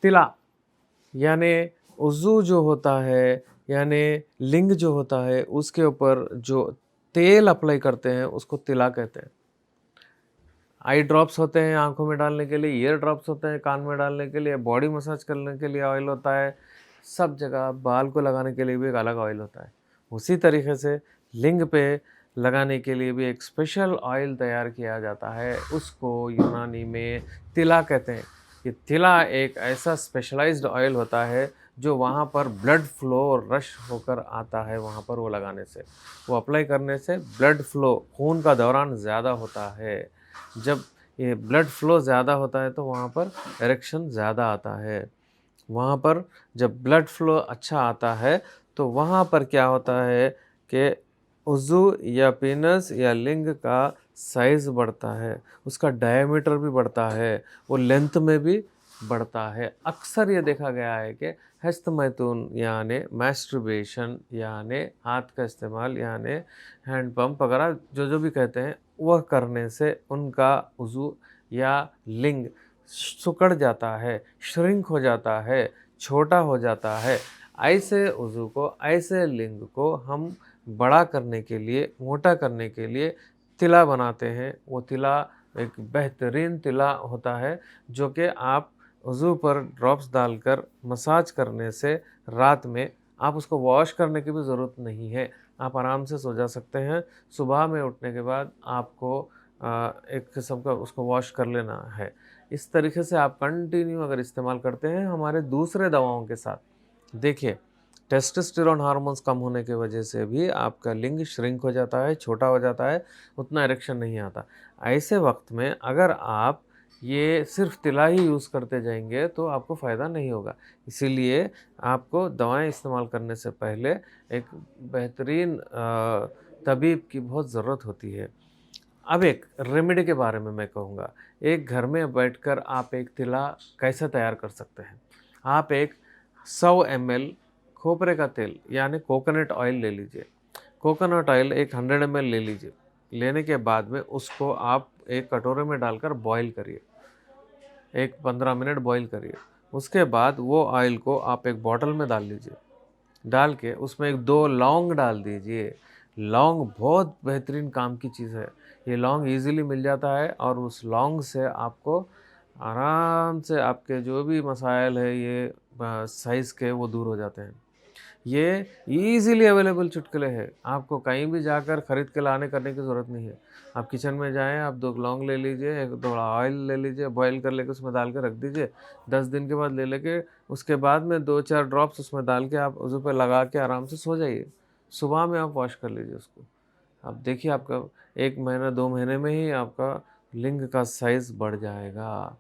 तिला यानी वज़ू जो होता है, यानी लिंग जो होता है, उसके ऊपर जो तेल अप्लाई करते हैं उसको तिला कहते हैं। आई ड्रॉप्स होते हैं आँखों में डालने के लिए, ईयर ड्रॉप्स होते हैं कान में डालने के लिए, बॉडी मसाज करने के लिए ऑयल होता है, सब जगह बाल को लगाने के लिए भी एक अलग ऑयल होता है। उसी तरीके से लिंग पे लगाने के लिए भी एक स्पेशल ऑयल तैयार किया जाता है, उसको यूनानी में तिला कहते हैं। ये तिला एक ऐसा स्पेशलाइज्ड ऑयल होता है जो वहाँ पर ब्लड फ्लो रश होकर आता है, वहाँ पर वो लगाने से, वो अप्लाई करने से ब्लड फ्लो, खून का दौरान ज़्यादा होता है। जब ये ब्लड फ्लो ज़्यादा होता है तो वहाँ पर इरेक्शन ज़्यादा आता है। वहाँ पर जब ब्लड फ्लो अच्छा आता है तो वहाँ पर क्या होता है कि उज़ू या पेनिस या लिंग का साइज़ बढ़ता है, उसका डायमीटर भी बढ़ता है, वो लेंथ में भी बढ़ता है। अक्सर ये देखा गया है कि हस्तमैथुन यानी मैस्टरबेशन यानी हाथ का इस्तेमाल यानी हैंड पंप वगैरह जो भी कहते हैं, वह करने से उनका उज़ू या लिंग सिकुड़ जाता है, श्रिंक हो जाता है, छोटा हो जाता है। ऐसे उज़ू को, ऐसे लिंग को हम बड़ा करने के लिए, मोटा करने के लिए तिला बनाते हैं। वो तिला एक बेहतरीन तिला होता है जो कि आप वज़ू पर ड्रॉप्स डालकर मसाज करने से रात में आप उसको वॉश करने की भी ज़रूरत नहीं है। आप आराम से सो जा सकते हैं। सुबह में उठने के बाद आपको एक किस्म का उसको वॉश कर लेना है। इस तरीके से आप कंटिन्यू अगर इस्तेमाल करते हैं हमारे दूसरे दवाओं के साथ, देखिए टेस्टोस्टेरोन हार्मोन्स कम होने की वजह से भी आपका लिंग श्रिंक हो जाता है, छोटा हो जाता है, उतना इरेक्शन नहीं आता। ऐसे वक्त में अगर आप ये सिर्फ तिला ही यूज़ करते जाएंगे तो आपको फ़ायदा नहीं होगा। इसीलिए आपको दवाएं इस्तेमाल करने से पहले एक बेहतरीन तबीब की बहुत ज़रूरत होती है। अब एक रेमेडी के बारे में मैं कहूँगा। एक घर में बैठकर आप एक तिला कैसे तैयार कर सकते हैं। आप एक 100 ml खोपरे का तेल यानी कोकोनट ऑयल ले लीजिए। कोकोनट ऑयल एक 100 ml ले लीजिए। लेने के बाद में उसको आप एक कटोरे में डालकर बॉईल करिए। एक 15 मिनट बॉईल करिए। उसके बाद वो ऑयल को आप एक बॉटल में डाल लीजिए। डाल के उसमें 1-2 लौंग डाल दीजिए। लौंग बहुत बेहतरीन काम की चीज़ है। ये लौंग ईज़िली मिल जाता है और उस लौंग से आपको आराम से आपके जो भी मसाइल है ये साइज़ के वो दूर हो जाते हैं। ये ईज़िली अवेलेबल चुटकुले हैं। आपको कहीं भी जाकर खरीद के लाने करने की ज़रूरत नहीं है। आप किचन में जाएँ, आप 2 लौंग ले लीजिए, एक थोड़ा ऑयल ले लीजिए, बॉयल कर लेके उसमें डाल के रख दीजिए। 10 दिन के बाद ले लेके उसके बाद में 2-4 ड्रॉप्स उसमें डाल के आप वज़ू पे लगा के आराम से सो जाइए। सुबह में आप वॉश कर लीजिए उसको। आप देखिए आपका 1 महीना 2 महीने में ही आपका लिंग का साइज़ बढ़ जाएगा।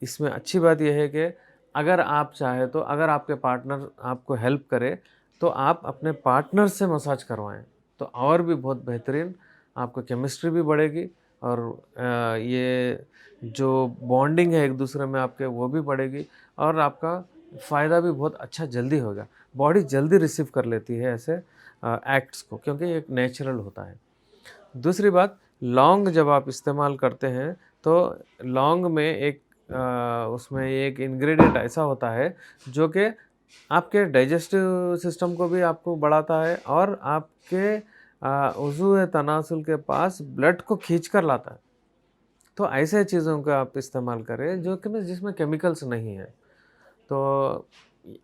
इसमें अच्छी बात ये है कि अगर आप चाहें तो अगर आपके पार्टनर आपको हेल्प करे तो आप अपने पार्टनर से मसाज करवाएँ, तो और भी बहुत बेहतरीन आपको केमिस्ट्री भी बढ़ेगी और ये जो बॉन्डिंग है एक-दूसरे में आपके वो भी बढ़ेगी और आपका फ़ायदा भी बहुत अच्छा जल्दी होगा। बॉडी जल्दी रिसीव कर लेती है ऐसे एक्ट्स को क्योंकि ये एक नेचुरल होता है। दूसरी बात, लौंग जब आप इस्तेमाल करते हैं तो लौंग में एक उसमें एक इंग्रेडिएंट ऐसा होता है जो कि आपके डाइजेस्टिव सिस्टम को भी आपको बढ़ाता है और आपके उज़्व तनासुल के पास ब्लड को खींच कर लाता है। तो ऐसे चीज़ों का आप इस्तेमाल करें जो कि जिसमें केमिकल्स नहीं है। तो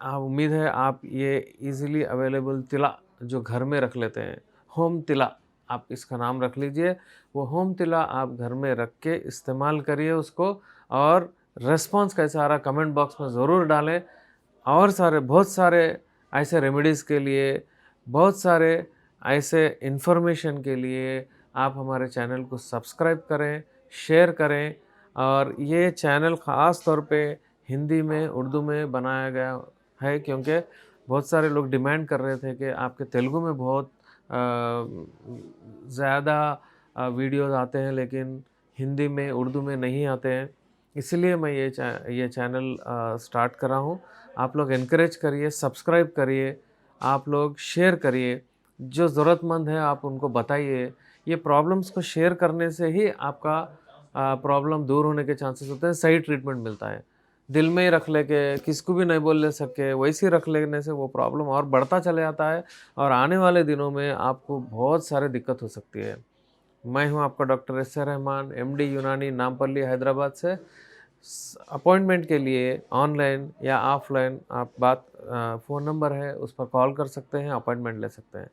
उम्मीद है आप ये ईज़िली अवेलेबल तिला जो घर में रख लेते हैं, होम तिला आप इसका नाम रख लीजिए। वो होम तिला आप घर में रख के इस्तेमाल करिए उसको और रिस्पॉन्स कैसा आ रहा कमेंट बॉक्स में ज़रूर डालें। और बहुत सारे ऐसे रेमेडीज़ के लिए, बहुत सारे ऐसे इन्फॉर्मेशन के लिए आप हमारे चैनल को सब्सक्राइब करें, शेयर करें और ये चैनल ख़ास तौर पे हिंदी में, उर्दू में बनाया गया है क्योंकि बहुत सारे लोग डिमांड कर रहे थे कि आपके तेलुगु में बहुत ज़्यादा वीडियोज़ आते हैं लेकिन हिंदी में, उर्दू में नहीं आते हैं। इसलिए मैं ये चैनल स्टार्ट कर रहा हूँ। आप लोग एनकरेज करिए, सब्सक्राइब करिए, आप लोग शेयर करिए। जो ज़रूरतमंद है आप उनको बताइए। ये प्रॉब्लम्स को शेयर करने से ही आपका प्रॉब्लम दूर होने के चांसेस होते हैं, सही ट्रीटमेंट मिलता है। दिल में ही रख लेके किसको भी नहीं बोल ले सके, वैसे ही रख लेने से वो प्रॉब्लम और बढ़ता चला जाता है और आने वाले दिनों में आपको बहुत सारी दिक्कत हो सकती है। मैं हूँ आपका doctor S A Rahman, MD यूनानी, नामपल्ली, हैदराबाद से। अपॉइंटमेंट के लिए ऑनलाइन या ऑफलाइन आप फ़ोन नंबर है उस पर कॉल कर सकते हैं, अपॉइंटमेंट ले सकते हैं।